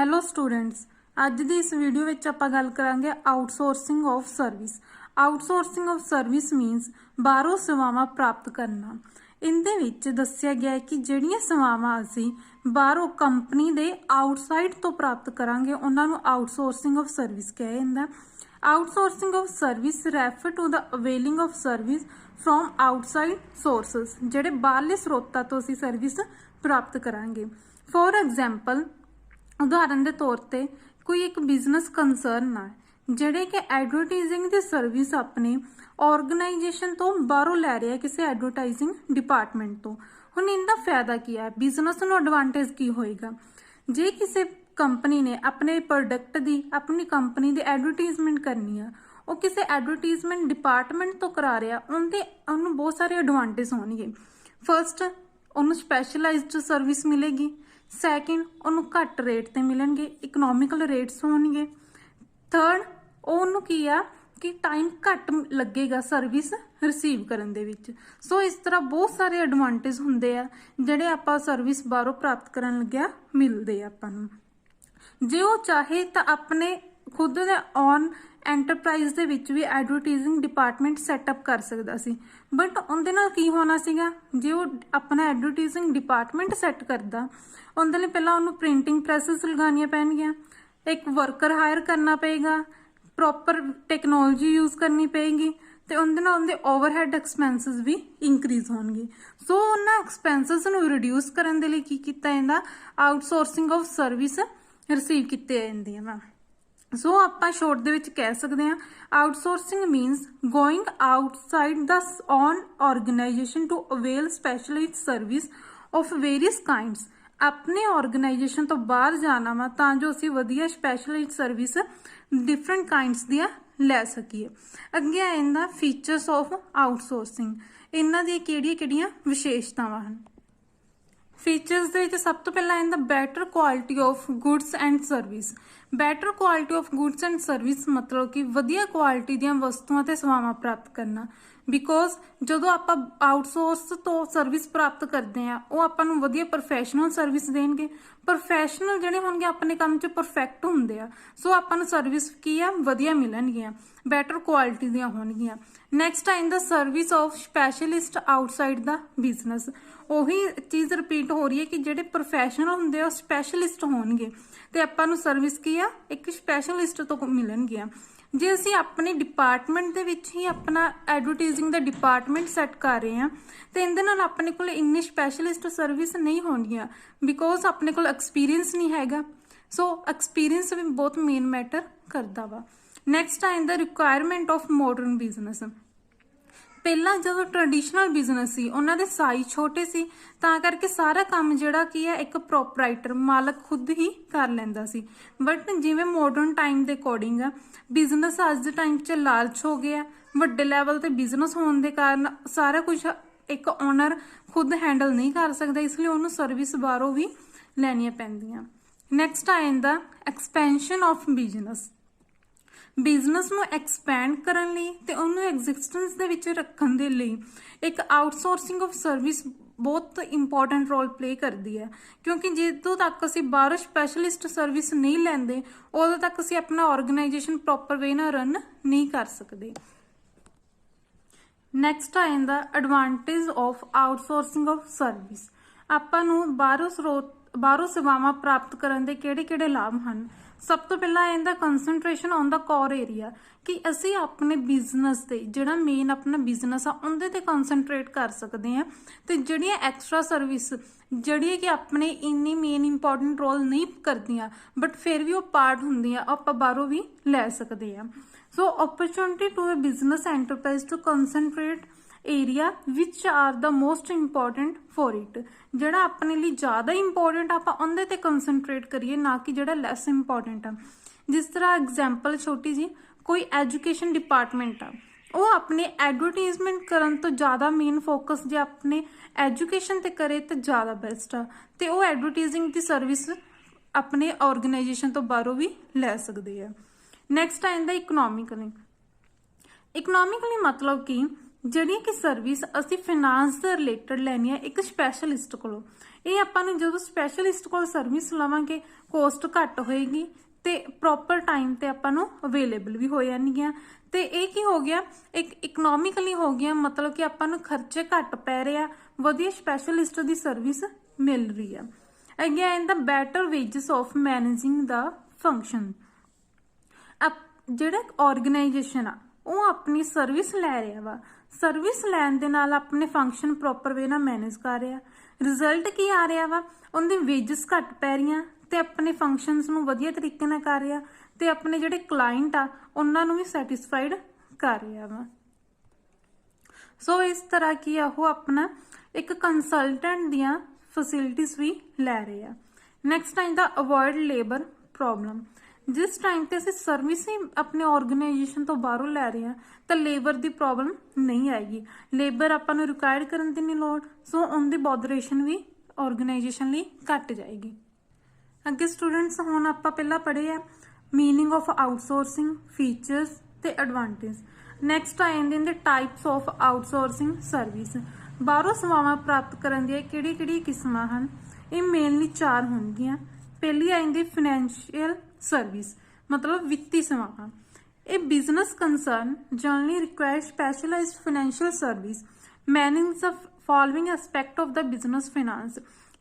Hello students, अज दी इस video which आपां गल करांगे outsourcing of service. Outsourcing of service means बाहरों सेवावां प्राप्त करना। इहदे विच दस्सिया गया है कि जिहड़ियां सेवावां असीं बाहरों कंपनी दे आउटसाइड तो प्राप्त करांगे उन्हां नूं आउटसोर्सिंग ऑफ सर्विस कहा जांदा। Outsourcing of service refer to the availing of service from outside sources, जिहड़े बाहरले स्रोतां तो असीं सर्विस प्राप्त करांगे। फॉर एग्जाम्पल, उदाहरण के तौर पर कोई एक बिजनेस कंसर्न है जिहड़े कि एडवरटाइजिंग की सर्विस अपने ऑर्गेनाइजेशन तो बाहरों लै रहा है, किसी एडवरटाइजिंग डिपार्टमेंट तो। हुण इनका फायदा की है, बिजनेस नूं एडवांटेज की होएगा जे किसी कंपनी ने अपने प्रोडक्ट की अपनी कंपनी की एडवरटाइजमेंट करनी है, वो किसी एडवरटाइजमेंट डिपार्टमेंट तो करा रहा, उन्हें बहुत सारे एडवांटेज होणगे। फर्स्ट, उन्होंने स्पैशलाइज्ड सर्विस मिलेगी। सैकेंड, उन्होंने घट रेट ते मिलणगे, इकनॉमिकल रेट्स होणगे। थर्ड, उन्होंने की आ कि टाइम घट लगेगा सर्विस रिसीव करन दे विच। सो इस तरह बहुत सारे एडवांटेज हुंदे आ जिहड़े आपां सर्विस बाहरों प्राप्त करन लग्या मिलदे आ आपां नूं। जे वो चाहे तो अपने खुद दे ऑन एंटरप्राइज दे विच भी एडवरटाइजिंग डिपार्टमेंट सैटअप कर सकदा सी, बट उहदे नाल की होना सीगा, जे वो अपना एडवरटाइजिंग डिपार्टमेंट सैट करदा उहदे लई पहलां उहनूं प्रिंटिंग प्रैसेस लगानियां पैणगीਆਂ, एक वर्कर हायर करना पेगा, प्रॉपर टैक्नोलॉजी यूज करनी पेगी ते उहदे नाल उहदे ओवरहेड एक्सपेंसिस भी इंक्रीज होणगे। सो उन्हां एक्सपेंसिस नूं रिड्यूस करन दे लई की कीता जांदा, आउटसोर्सिंग ऑफ सर्विस रिसीव कीते जांदे आ। सो आपां शॉर्ट दे विच कह सकते हैं outsourcing means going outside the on organization to avail specialized service of various kinds. अपने ऑर्गेनाइजेशन तो बाहर जाना वा तां जो असीं वधिया स्पैशलाइज्ड सर्विस डिफरेंट काइंड्स दियां लै सकीए। अगे आ जांदा फीचर्स ऑफ आउटसोर्सिंग, इन्हां दी किहड़ियां विशेषतावां हन। फीचर्स दे विच सब तो पहला आंदा better quality of goods and service. Better quality of goods and service मतलब कि वधिया क्वालिटी दियां वस्तुआं ते सेवावां प्राप्त करना। बिकॉज जदों आपां आउटसोर्स तो सर्विस प्राप्त करते हैं वो आपां नूं वधिया प्रोफैशनल सर्विस देणगे। प्रोफैशनल जिहड़े होणगे अपने काम च परफेक्ट हुंदे आ, सो आपां नूं सर्विस की आ वधिया मिलणगीਆਂ, बैटर क्वालिटी दियां होणगीਆਂ। नैक्सट आइंदा service of specialist outside the business. ਉਹੀ चीज़ रिपीट हो रही है कि ਜਿਹੜੇ प्रोफैशनल ਹੁੰਦੇ ਉਹ स्पैशलिस्ट ਹੋਣਗੇ ਤੇ ਆਪਾਂ ਨੂੰ ਸਰਵਿਸ ਕੀ ਆ ਇੱਕ स्पैशलिस्ट ਤੋਂ ਮਿਲਣਗੀਆਂ। ਜੇ ਅਸੀਂ ਆਪਣੇ ਡਿਪਾਰਟਮੈਂਟ ਦੇ ਵਿੱਚ ਹੀ ਆਪਣਾ ਐਡਵਰਟਾਈਜ਼ਿੰਗ ਦਾ ਡਿਪਾਰਟਮੈਂਟ ਸੈੱਟ ਕਰ ਰਹੇ ਹਾਂ ਤੇ ਇਹਦੇ ਨਾਲ ਆਪਣੇ ਕੋਲ ਇੰਨੀ स्पैशलिस्ट ਸਰਵਿਸ ਨਹੀਂ ਹੋਣਗੀਆਂ, ਬਿਕੋਜ਼ ਆਪਣੇ ਕੋਲ ਐਕਸਪੀਰੀਅੰਸ ਨਹੀਂ ਹੈਗਾ। ਸੋ ਐਕਸਪੀਰੀਅੰਸ ਵੀ ਬਹੁਤ ਮੇਨ ਮੈਟਰ ਕਰਦਾ ਵਾ। ਨੈਕਸਟ ਆ ਜਾਂਦਾ ਰਿਕੁਆਇਰਮੈਂਟ ਆਫ ਮੋਡਰਨ ਬਿਜ਼ਨਸ। ਪਹਿਲਾਂ ਜਦੋਂ ट्रैडिशनल बिजनेस सी उन्हां दे साइज छोटे सी तां करके सारा काम जिहड़ा की है एक प्रोपराइटर मालक खुद ही कर लैंदा सी। बट जिवें मॉडर्न टाइम दे अकॉर्डिंग बिजनेस अज दे टाइम च लालच हो गया, वड्डे लैवल ते बिजनेस होने के कारण सारा कुछ एक ओनर खुद हैंडल नहीं कर सकता, इसलिए उन्होंने सर्विस बाहरों भी लैनियां पैंदियां। नैक्सट आ जांदा एक्सपेंशन ऑफ बिजनेस। बिजनेस नूं एक्सपैंड करन लई ते उहनूं एग्जिस्टेंस दे विच रखण दे लई एक आउटसोर्सिंग ऑफ सर्विस बहुत इंपॉर्टेंट रोल प्ले करती है, क्योंकि ਜਦੋਂ तक असीं बाहरों स्पैशलिस्ट सर्विस नहीं लैंदे उदों तक असीं अपना ऑर्गेनाइजेशन प्रॉपर वे नाल रन नहीं कर सकते। नैक्सट आ जांदा advantage of outsourcing of service. आपां नूं बाहरों सेवावां प्राप्त करन दे किहड़े लाभ हन। सब तो पहला आंदा concentration on the core area, कि असी अपने बिजनेस से जिहड़ा मेन अपना बिजनेस आ उहदे ते कंसनट्रेट कर सकते हैं तो जिहड़ियां एक्सट्रा सर्विस जिहड़ियां कि अपने इन्नी मेन इंपॉर्टेंट रोल नहीं करदियां बट फिर भी वो पार्ट हुंदियां आपां बाहरों भी लै सकते हैं। So opportunity to a business enterprise to concentrate area which are the most important for it. जिहड़ा अपने लिए ज़्यादा इंपॉर्टेंट आपां उहदे ते कंसनट्रेट करिए, ना कि जिहड़ा लैस इंपॉर्टेंट आ। जिस तरह एग्जाम्पल छोटी जी, कोई एजुकेशन डिपार्टमेंट आ, वो अपने एडवरटाइजमेंट करन तो ज़्यादा मेन फोकस जे अपने एजुकेशन ते करे तो ज़्यादा बेस्ट आ, ते वो एडवरटाइजिंग की सर्विस अपने ऑर्गेनाइजेशन तो बाहरों भी लै सकदे आ। नैक्सट आ जांदा इकनॉमिकली। इकनॉमिकली मतलब कि ਜਿਹੜੀ ਕਿ ਸਰਵਿਸ ਅਸੀਂ ਫਾਈਨਾਂਸ ਦੇ ਰਿਲੇਟਡ ਲੈਣੀ ਹੈ ਇੱਕ ਸਪੈਸ਼ਲਿਸਟ ਕੋਲੋਂ। ਇਹ ਆਪਾਂ ਨੂੰ ਜਦੋਂ ਸਪੈਸ਼ਲਿਸਟ ਕੋਲ ਸਰਵਿਸ ਲਵਾਂਗੇ ਕੋਸਟ ਘੱਟ ਹੋਏਗੀ ਤੇ ਪ੍ਰੋਪਰ ਟਾਈਮ ਤੇ ਆਪਾਂ ਨੂੰ ਅਵੇਲੇਬਲ ਵੀ ਹੋ ਜਾਣਗੀਆਂ। ਤੇ ਇਹ ਕੀ ਹੋ ਗਿਆ, ਇੱਕ ਇਕਨੋਮਿਕਲੀ ਹੋ ਗਿਆ, ਮਤਲਬ ਕਿ ਆਪਾਂ ਨੂੰ ਖਰਚੇ ਘੱਟ ਪੈ ਰਹੇ ਆ, ਵਧੀਆ ਸਪੈਸ਼ਲਿਸਟ ਦੀ ਸਰਵਿਸ ਮਿਲ ਰਹੀ ਆ। Again the better wages of managing the function. ਜਿਹੜਾ ਆਰਗੇਨਾਈਜੇਸ਼ਨ ਆ ਉਹ ਆਪਣੀ ਸਰਵਿਸ ਲੈ ਰਿਹਾ ਵਾ, ਸਰਵਿਸ ਲੈਣ ਦੇ ਨਾਲ ਆਪਣੇ ਫੰਕਸ਼ਨ ਪ੍ਰੋਪਰ ਵੇ ਨਾਲ ਮੈਨੇਜ ਕਰ ਰਿਹਾ। ਰਿਜ਼ਲਟ ਕੀ ਆ ਰਿਹਾ ਵਾ, ਉਹਦੇ ਵੇਜਸ ਘੱਟ ਪੈ ਰਹੀਆਂ ਤੇ ਆਪਣੇ ਫੰਕਸ਼ਨਸ ਨੂੰ ਵਧੀਆ ਤਰੀਕੇ ਨਾਲ ਕਰ ਰਿਹਾ ਤੇ ਆਪਣੇ ਜਿਹੜੇ ਕਲਾਇੰਟ ਆ ਉਹਨਾਂ ਨੂੰ ਵੀ ਸੈਟੀਸਫਾਈਡ ਕਰ ਰਿਹਾ ਵਾ। ਸੋ ਇਸ ਤਰ੍ਹਾਂ ਕੀ ਆ ਉਹ ਆਪਣਾ ਇੱਕ ਕੰਸਲਟੈਂਟ ਦੀਆਂ ਫੈਸਿਲਿਟੀਜ਼ ਵੀ ਲੈ ਰਹੇ ਆ। ਨੈਕਸਟ ਟਾਈਮ ਦਾ ਅਵੋਇਡ ਲੇਬਰ ਪ੍ਰੋਬਲਮ। ਜਿਸ ਟਾਈਮ ਤੇ ਅਸੀਂ ਸਰਵਿਸ ਹੀ ਆਪਣੇ ਆਰਗੇਨਾਈਜੇਸ਼ਨ ਤੋਂ ਬਾਹਰੋਂ ਲੈ ਰਹੇ ਹਾਂ ਤਾਂ ਲੇਬਰ ਦੀ ਪ੍ਰੋਬਲਮ ਨਹੀਂ ਆਏਗੀ, ਲੇਬਰ ਆਪਾਂ ਨੂੰ ਰਿਕੁਆਇਰ ਕਰਨ ਦੀ ਨਹੀਂ ਲੋੜ, ਸੋ ਉਹਦੀ ਬੋਦਰੇਸ਼ਨ ਵੀ ਆਰਗੇਨਾਈਜੇਸ਼ਨ ਲਈ ਘੱਟ ਜਾਏਗੀ। ਅੱਗੇ ਸਟੂਡੈਂਟਸ ਹੁਣ ਆਪਾਂ ਪਹਿਲਾਂ ਪੜ੍ਹੇ ਆ ਮੀਨਿੰਗ ਆਫ ਆਊਟਸੋਰਸਿੰਗ, ਫੀਚਰਸ ਤੇ ਐਡਵਾਂਟੇਜ। ਨੈਕਸਟ ਆ ਜਾਂਦੇ ਨੇ ਟਾਈਪਸ ਆਫ ਆਊਟਸੋਰਸਿੰਗ ਸਰਵਿਸ। ਬਾਹਰੋਂ ਸੇਵਾਵਾਂ ਪ੍ਰਾਪਤ ਕਰਨ ਦੀਆਂ ਕਿਹੜੀ ਕਿਸਮਾਂ ਹਨ? ਇਹ ਮੇਨਲੀ 4 ਹੋਣਗੀਆਂ। ਪਹਿਲੀ ਆ ਜਾਂਦੀ ਫਾਈਨੈਂਸ਼ੀਅਲ ਸਰਵਿਸ, ਮਤਲਬ ਵਿੱਤੀ ਸੇਵਾਵਾਂ। ਇਹ business concern generally require specialized financial service manage the following aspect of the business finance.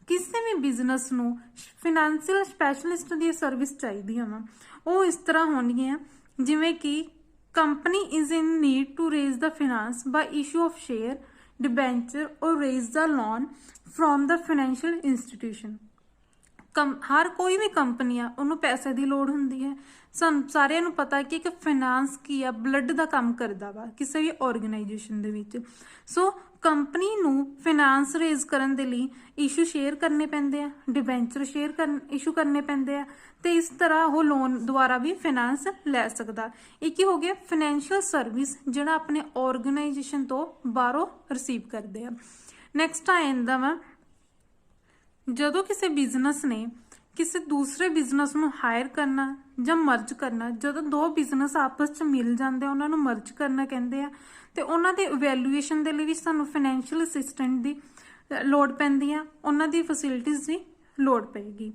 ਕਿਸੇ ਵੀ ਬਿਜ਼ਨਸ ਨੂੰ ਫਾਈਨੈਂਸ਼ੀਅਲ ਸਪੈਸ਼ਲਿਸਟ ਦੀ ਸਰਵਿਸ ਚਾਹੀਦੀ ਵਾ। ਉਹ ਇਸ ਤਰ੍ਹਾਂ ਹੋਣਗੀਆਂ ਜਿਵੇਂ ਕਿ company is in need to raise the finance by issue of share, debenture ਔਰ raise the loan from the financial institution. ਹਰ ਕੋਈ ਵੀ ਕੰਪਨੀ ਆ ਉਹਨੂੰ ਪੈਸੇ ਦੀ ਲੋੜ ਹੁੰਦੀ ਹੈ। ਸਾਨੂੰ ਸਾਰਿਆਂ ਨੂੰ ਪਤਾ ਕਿ ਇੱਕ ਫਾਈਨਾਂਸ ਕੀ ਆ, ਬਲੱਡ ਦਾ ਕੰਮ ਕਰਦਾ ਵਾ ਕਿਸੇ ਵੀ ਆਰਗੇਨਾਈਜੇਸ਼ਨ ਦੇ ਵਿੱਚ। ਸੋ ਕੰਪਨੀ ਨੂੰ ਫਾਈਨਾਂਸ ਰੇਜ਼ ਕਰਨ ਦੇ ਲਈ ਇਸ਼ੂ ਸ਼ੇਅਰ ਕਰਨੇ ਪੈਂਦੇ ਆ, ਡਿਬੈਂਚਰ ਇਸ਼ੂ ਕਰਨੇ ਪੈਂਦੇ ਆ ਤੇ ਇਸ ਤਰ੍ਹਾਂ ਉਹ ਲੋਨ ਦੁਆਰਾ ਵੀ ਫਾਈਨਾਂਸ ਲੈ ਸਕਦਾ। ਇਹ ਕੀ ਹੋ ਗਿਆ ਫਾਈਨੈਂਸ਼ੀਅਲ ਸਰਵਿਸ ਜਿਹੜਾ ਆਪਣੇ ਆਰਗੇਨਾਈਜੇਸ਼ਨ ਤੋਂ ਬਾਹਰੋਂ ਰਿਸੀਵ ਕਰਦੇ ਆ। ਨੈਕਸਟ ਆ ਜਾਂਦਾ ਵਾ ਜਦੋਂ ਕਿਸੇ ਬਿਜ਼ਨਸ ਨੇ ਕਿਸੇ ਦੂਸਰੇ ਬਿਜ਼ਨਸ ਨੂੰ ਹਾਇਰ ਕਰਨਾ ਜਾਂ ਮਰਜ ਕਰਨਾ, ਜਦੋਂ 2 ਬਿਜ਼ਨਸ ਆਪਸ 'ਚ ਮਿਲ ਜਾਂਦੇ ਆ ਉਹਨਾਂ ਨੂੰ ਮਰਜ ਕਰਨਾ ਕਹਿੰਦੇ ਆ ਤੇ ਉਹਨਾਂ ਦੇ ਇਵੈਲੂਏਸ਼ਨ ਦੇ ਲਈ ਵੀ ਸਾਨੂੰ ਫਾਈਨੈਂਸ਼ੀਅਲ ਅਸਿਸਟੈਂਟ ਦੀ ਲੋੜ ਪੈਂਦੀ ਆ, ਉਹਨਾਂ ਦੀ ਫੈਸਿਲਿਟੀਜ਼ ਦੀ ਲੋੜ ਪਏਗੀ।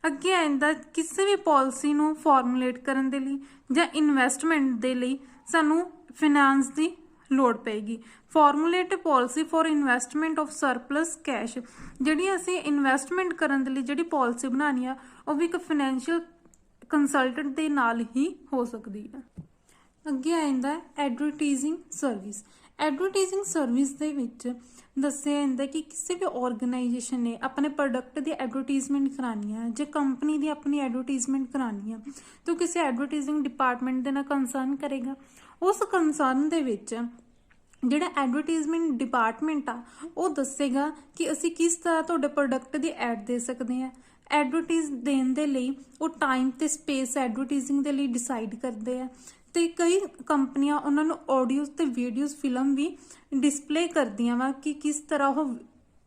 ਅੱਗੇ ਆਇੰਦਾ ਕਿਸੇ ਵੀ ਪਾਲਿਸੀ ਨੂੰ ਫਾਰਮੂਲੇਟ ਕਰਨ ਦੇ ਲਈ ਜਾਂ ਇਨਵੈਸਟਮੈਂਟ ਦੇ ਲਈ ਸਾਨੂੰ ਫਾਈਨਾਂਸ ਦੀ ਲੋੜ ਪਏਗੀ। Formulate policy for investment of surplus cash. ਜਿਹੜੀ ਅਸੀਂ ਇਨਵੈਸਟਮੈਂਟ ਕਰਨ ਦੇ ਲਈ ਜਿਹੜੀ ਪਾਲਿਸੀ ਬਣਾਉਣੀ ਆ ਉਹ ਵੀ ਇੱਕ ਫਾਈਨੈਂਸ਼ੀਅਲ ਕੰਸਲਟੈਂਟ ਦੇ ਨਾਲ ਹੀ ਹੋ ਸਕਦੀ ਹੈ। ਅੱਗੇ ਆ ਜਾਂਦਾ ਐਡਵਰਟਾਈਜ਼ਿੰਗ ਸਰਵਿਸ। ਐਡਵਰਟਾਈਜ਼ਿੰਗ ਸਰਵਿਸ ਦੇ ਵਿੱਚ ਦੱਸਿਆ ਜਾਂਦਾ ਕਿ ਕਿਸੇ ਵੀ ਆਰਗੇਨਾਈਜੇਸ਼ਨ ਨੇ ਆਪਣੇ ਪ੍ਰੋਡਕਟ ਦੀ ਐਡਵਰਟਾਈਜ਼ਮੈਂਟ ਕਰਾਉਣੀ ਆ ਜਾਂ ਕੰਪਨੀ ਦੀ ਆਪਣੀ ਐਡਵਰਟਾਈਜ਼ਮੈਂਟ ਕਰਾਉਣੀ ਆ ਤਾਂ ਕਿਸੇ ਐਡਵਰਟਾਈਜ਼ਿੰਗ ਡਿਪਾਰਟਮੈਂਟ ਦੇ ਨਾਲ ਕੰਸਰਨ ਕਰੇਗਾ। ਉਸ ਕੰਸਰਨ ਦੇ ਵਿੱਚ ਜਿਹੜਾ ਐਡਵਰਟਾਈਜ਼ਮੈਂਟ ਡਿਪਾਰਟਮੈਂਟ ਆ ਉਹ ਦੱਸੇਗਾ ਕਿ ਅਸੀਂ ਕਿਸ ਤਰ੍ਹਾਂ ਤੁਹਾਡੇ ਪ੍ਰੋਡਕਟ ਦੀ ਐਡ ਦੇ ਸਕਦੇ ਹਾਂ। ਐਡਵਰਟਾਈਜ਼ ਦੇਣ ਦੇ ਲਈ ਉਹ ਟਾਈਮ ਤੇ ਸਪੇਸ ਐਡਵਰਟਾਈਜ਼ਿੰਗ ਦੇ ਲਈ ਡਿਸਾਈਡ ਕਰਦੇ ਆ ਤੇ ਕਈ ਕੰਪਨੀਆਂ ਉਹਨਾਂ ਨੂੰ ਆਡੀਓਜ਼ ਤੇ ਵੀਡੀਓਜ਼ ਫਿਲਮ ਵੀ ਡਿਸਪਲੇ ਕਰਦੀਆਂ ਵਾ ਕਿ ਕਿਸ ਤਰ੍ਹਾਂ ਉਹ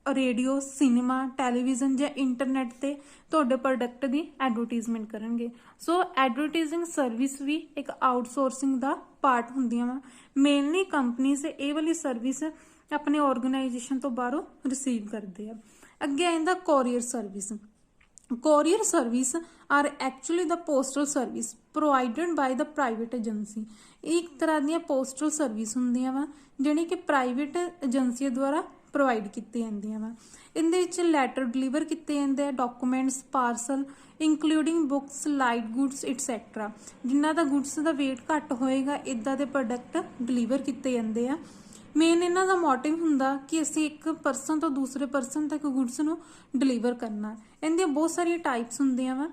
ਰੇਡੀਓ, ਸਿਨੇਮਾ, ਟੈਲੀਵਿਜ਼ਨ ਜਾਂ ਇੰਟਰਨੈਟ ਤੇ ਤੁਹਾਡੇ ਪ੍ਰੋਡਕਟ ਦੀ ਐਡਵਰਟਾਈਜ਼ਮੈਂਟ ਕਰਨਗੇ। ਸੋ ਐਡਵਰਟਾਈਜ਼ਿੰਗ ਸਰਵਿਸ ਵੀ ਇੱਕ ਆਊਟਸੋਰਸਿੰਗ ਦਾ ਪਾਰਟ ਹੁੰਦੀਆਂ ਵਾ। ਮੇਨਲੀ ਕੰਪਨੀਜ਼ ਇਹ ਵਾਲੀ ਸਰਵਿਸ ਆਪਣੇ ਆਰਗੇਨਾਈਜੇਸ਼ਨ ਤੋਂ ਬਾਹਰੋਂ ਰਿਸੀਵ ਕਰਦੇ ਆ। ਅੱਗੇ ਆਉਂਦਾ courier service. Courier service are actually the postal service provided by the private agency। ਇੱਕ ਤਰ੍ਹਾਂ ਦੀਆਂ ਪੋਸਟਲ ਸਰਵਿਸ ਹੁੰਦੀਆਂ ਵਾ ਜਿਹੜੀ ਕਿ ਪ੍ਰਾਈਵੇਟ ਏਜੰਸੀਆਂ ਦੁਆਰਾ ਪ੍ਰੋਵਾਈਡ ਕੀਤੀ ਜਾਂਦੀਆਂ ਵਾ। ਇਹਦੇ ਵਿੱਚ ਲੈਟਰ ਡਿਲੀਵਰ ਕੀਤੇ ਜਾਂਦੇ ਆ, documents, parcel including books, light goods etcetera. ਜਿਨ੍ਹਾਂ ਦਾ ਗੁੱਡਸ ਦਾ weight ਘੱਟ ਹੋਏਗਾ ਇੱਦਾਂ ਦੇ ਪ੍ਰੋਡਕਟ ਡਿਲੀਵਰ ਕੀਤੇ ਜਾਂਦੇ ਆ। ਮੇਨ ਇਹਨਾਂ ਦਾ ਮੋਟਿਵ ਹੁੰਦਾ ਕਿ ਅਸੀਂ ਇੱਕ ਪਰਸਨ ਤੋਂ ਦੂਸਰੇ ਪਰਸਨ ਤੱਕ ਗੁੱਡਸ ਨੂੰ ਡਿਲੀਵਰ ਕਰਨਾ। ਇਹਦੀਆਂ ਬਹੁਤ ਸਾਰੀਆਂ ਟਾਈਪਸ ਹੁੰਦੀਆਂ ਵਾ।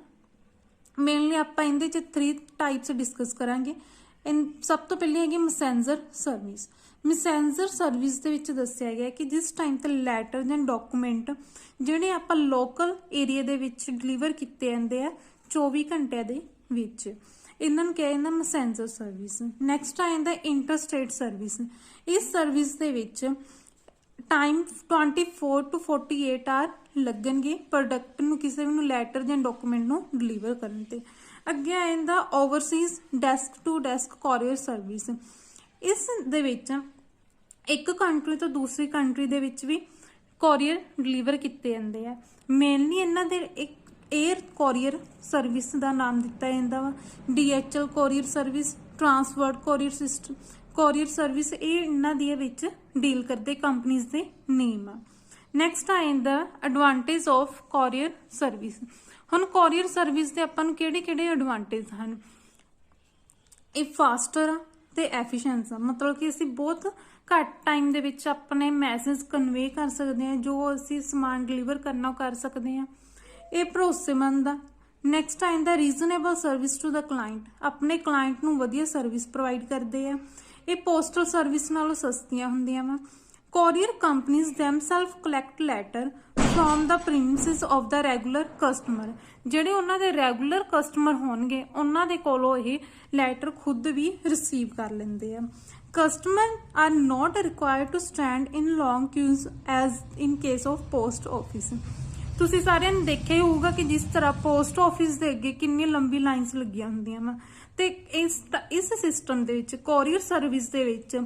ਮੇਨਲੀ ਆਪਾਂ ਇਹਦੇ 'ਚ 3 ਟਾਈਪਸ ਡਿਸਕਸ ਕਰਾਂਗੇ। ਸਭ ਤੋਂ ਪਹਿਲੀ ਹੈਗੀ ਮੈਸੇਂਜਰ ਸਰਵਿਸ। ਮੈਸੇਂਜਰ ਸਰਵਿਸ ਦੇ ਵਿੱਚ ਦੱਸਿਆ ਗਿਆ ਕਿ ਜਿਸ ਟਾਈਮ ਤੇ ਲੈਟਰ ਜਾਂ ਡਾਕੂਮੈਂਟ ਜਿਹੜੇ ਆਪਾਂ ਲੋਕਲ ਏਰੀਆ ਦੇ ਵਿੱਚ ਡਿਲੀਵਰ ਕੀਤੇ ਜਾਂਦੇ ਆ 24 ਘੰਟਿਆਂ ਦੇ ਵਿੱਚ, ਇਹਨਾਂ ਨੂੰ ਕਿਹਾ ਜਾਂਦਾ ਮੈਸੇਂਜਰ ਸਰਵਿਸ। ਨੈਕਸਟ ਆ ਜਾਂਦਾ ਇੰਟਰਸਟੇਟ ਸਰਵਿਸ। ਇਸ ਸਰਵਿਸ ਦੇ ਵਿੱਚ ਟਾਈਮ 24 to 48 ਆਰ ਲੱਗਣਗੇ ਪ੍ਰੋਡਕਟ ਨੂੰ ਕਿਸੇ ਵੀ ਨੂੰ ਲੈਟਰ ਜਾਂ ਡਾਕੂਮੈਂਟ ਨੂੰ ਡਿਲੀਵਰ ਕਰਨ ਤੇ। ਅੱਗੇ ਆ ਜਾਂਦਾ overseas desk to desk courier service. ਇਸ ਦੇ ਵਿੱਚ ਇੱਕ ਕੰਟਰੀ ਤੋਂ ਦੂਸਰੀ ਕੰਟਰੀ ਦੇ ਵਿੱਚ ਵੀ ਕੋਰੀਅਰ ਡਿਲੀਵਰ ਕੀਤੇ ਜਾਂਦੇ ਆ। ਮੇਨਲੀ ਇਹਨਾਂ ਦੇ ਇੱਕ 에ਅਰ ਕੋਰੀਅਰ ਸਰਵਿਸ ਦਾ ਨਾਮ ਦਿੱਤਾ ਜਾਂਦਾ ਵਾ, DHL courier service, Transworld courier service, ਇਹ ਇਹਨਾਂ ਦੇ ਵਿੱਚ ਡੀਲ ਕਰਦੇ ਕੰਪਨੀਆਂ ਦੇ ਨੇਮ ਆ। ਨੈਕਸਟ ਆ ਜਾਂਦਾ ਐਡਵਾਂਟੇਜ ਆਫ ਕੋਰੀਅਰ ਸਰਵਿਸ। ਹੁਣ ਕੋਰੀਅਰ ਸਰਵਿਸ ਦੇ ਆਪਾਂ ਨੂੰ ਕਿਹੜੇ ਐਡਵਾਂਟੇਜ ਹਨ? ਇਹ ਫਾਸਟਰ ਆ ਤੇ ਐਫੀਸ਼ੀਐਂਸ ਆ, ਮਤਲਬ ਕਿ ਅਸੀਂ ਬਹੁਤ ਘੱਟ ਟਾਈਮ ਦੇ ਵਿੱਚ ਆਪਣੇ ਮੈਸੇਜ ਕਨਵੇ ਕਰ ਸਕਦੇ ਹਾਂ, ਜੋ ਅਸੀਂ ਸਮਾਨ ਡਿਲੀਵਰ ਕਰਨਾ ਉਹ ਕਰ ਸਕਦੇ ਹਾਂ। ਇਹ ਭਰੋਸੇਮੰਦ ਆ। ਨੈਕਸਟ ਆ ਜਾਂਦਾ reasonable service to the client, ਆਪਣੇ ਕਲਾਇੰਟ ਨੂੰ ਵਧੀਆ ਸਰਵਿਸ ਪ੍ਰੋਵਾਈਡ ਕਰਦੇ ਆ। ਇਹ ਪੋਸਟਲ ਸਰਵਿਸ ਨਾਲੋਂ ਸਸਤੀਆਂ ਹੁੰਦੀਆਂ ਵਾ। Courier companies themselves collect letter from the premises of the regular customer, ਜਿਹੜੇ ਉਹਨਾਂ ਦੇ ਰੈਗੂਲਰ ਕਸਟਮਰ ਹੋਣਗੇ ਉਹਨਾਂ ਦੇ ਕੋਲੋਂ ਇਹ ਲੈਟਰ ਖੁਦ ਵੀ ਰਿਸੀਵ ਕਰ ਲੈਂਦੇ ਆ। Customer are not required to stand in long queues as in case of post office. ਤੁਸੀਂ ਸਾਰਿਆਂ ਨੇ ਦੇਖਿਆ ਹੀ ਹੋਊਗਾ ਕਿ ਜਿਸ ਤਰ੍ਹਾਂ ਪੋਸਟ ਆਫਿਸ ਦੇ ਅੱਗੇ ਕਿੰਨੀ ਲੰਬੀ ਲਾਈਨਸ ਲੱਗੀਆਂ ਹੁੰਦੀਆਂ ਵਾ, ਤੇ ਇਸ ਸਿਸਟਮ ਦੇ ਵਿੱਚ ਕੋਰੀਅਰ ਸਰਵਿਸ ਦੇ ਵਿੱਚ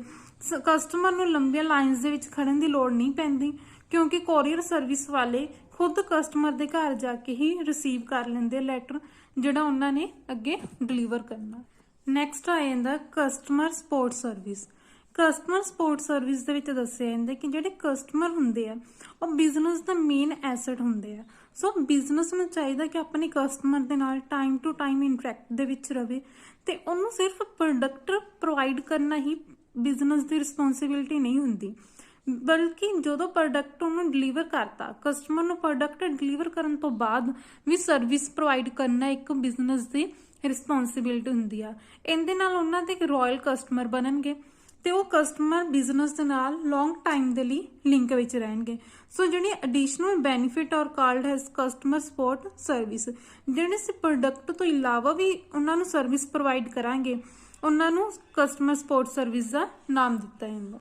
ਕਸਟਮਰ ਨੂੰ ਲੰਬੀਆਂ ਲਾਈਨਸ ਦੇ ਵਿੱਚ ਖੜਨ ਦੀ ਲੋੜ ਨਹੀਂ ਪੈਂਦੀ, ਕਿਉਂਕਿ ਕੋਰੀਅਰ ਸਰਵਿਸ ਵਾਲੇ ਖੁਦ ਕਸਟਮਰ ਦੇ ਘਰ ਜਾ ਕੇ ਹੀ ਰਿਸੀਵ ਕਰ ਲੈਂਦੇ ਲੈਟਰ ਜਿਹੜਾ ਉਹਨਾਂ ਨੇ ਅੱਗੇ ਡਿਲੀਵਰ ਕਰਨਾ। ਨੈਕਸਟ ਆ ਜਾਂਦਾ customer support service. Customer support service ਦੇ ਵਿੱਚ ਦੱਸਿਆ ਜਾਂਦਾ ਕਿ ਜਿਹੜੇ ਕਸਟਮਰ ਹੁੰਦੇ ਆ ਉਹ ਬਿਜ਼ਨਸ ਦਾ ਮੇਨ ਐਸਟ ਹੁੰਦੇ ਆ। ਸੋ ਬਿਜ਼ਨਸ ਨੂੰ ਚਾਹੀਦਾ ਕਿ ਆਪਣੇ ਕਸਟਮਰ ਦੇ ਨਾਲ ਟਾਈਮ ਟੂ ਟਾਈਮ ਇੰਟਰੈਕਟ ਦੇ ਵਿੱਚ ਰਵੇ, ਤੇ ਉਹਨੂੰ ਸਿਰਫ ਪ੍ਰੋਡਕਟ ਪ੍ਰੋਵਾਈਡ ਕਰਨਾ ਹੀ ਬਿਜ਼ਨਸ ਦੀ ਰਿਸਪੌਂਸਿਬਿਲਿਟੀ ਨਹੀਂ ਹੁੰਦੀ, ਬਲਕਿ ਜਦੋਂ ਪ੍ਰੋਡਕਟ ਉਹਨੂੰ ਡਿਲੀਵਰ ਕਰਤਾ, ਕਸਟਮਰ ਨੂੰ ਪ੍ਰੋਡਕਟ ਡਿਲੀਵਰ ਕਰਨ ਤੋਂ ਬਾਅਦ ਵੀ ਸਰਵਿਸ ਪ੍ਰੋਵਾਈਡ ਕਰਨਾ ਇੱਕ ਬਿਜ਼ਨਸ ਦੀ ਰਿਸਪੌਂਸਿਬਿਲਿਟੀ ਹੁੰਦੀ ਆ। ਇਹਦੇ ਨਾਲ ਉਹਨਾਂ ਦੇ ਰਾਇਲ ਕਸਟਮਰ ਬਣਨਗੇ ਤੇ ਉਹ ਕਸਟਮਰ ਬਿਜ਼ਨਸ ਦੇ ਨਾਲ ਲੌਂਗ ਟਾਈਮ ਦੇ ਲਈ ਲਿੰਕ ਵਿੱਚ ਰਹਿਣਗੇ। ਸੋ ਜਿਹੜੀ ਐਡੀਸ਼ਨਲ ਬੈਨੀਫਿਟ ਔਰ called has customer support service, ਜਿਹੜੇ ਅਸੀਂ ਪ੍ਰੋਡਕਟ ਤੋਂ ਇਲਾਵਾ ਵੀ ਉਹਨਾਂ ਨੂੰ ਸਰਵਿਸ ਪ੍ਰੋਵਾਈਡ ਕਰਾਂਗੇ ਉਹਨਾਂ ਨੂੰ ਕਸਟਮਰ ਸਪੋਰਟ ਸਰਵਿਸ ਦਾ ਨਾਮ ਦਿੱਤਾ ਜਾਂਦਾ।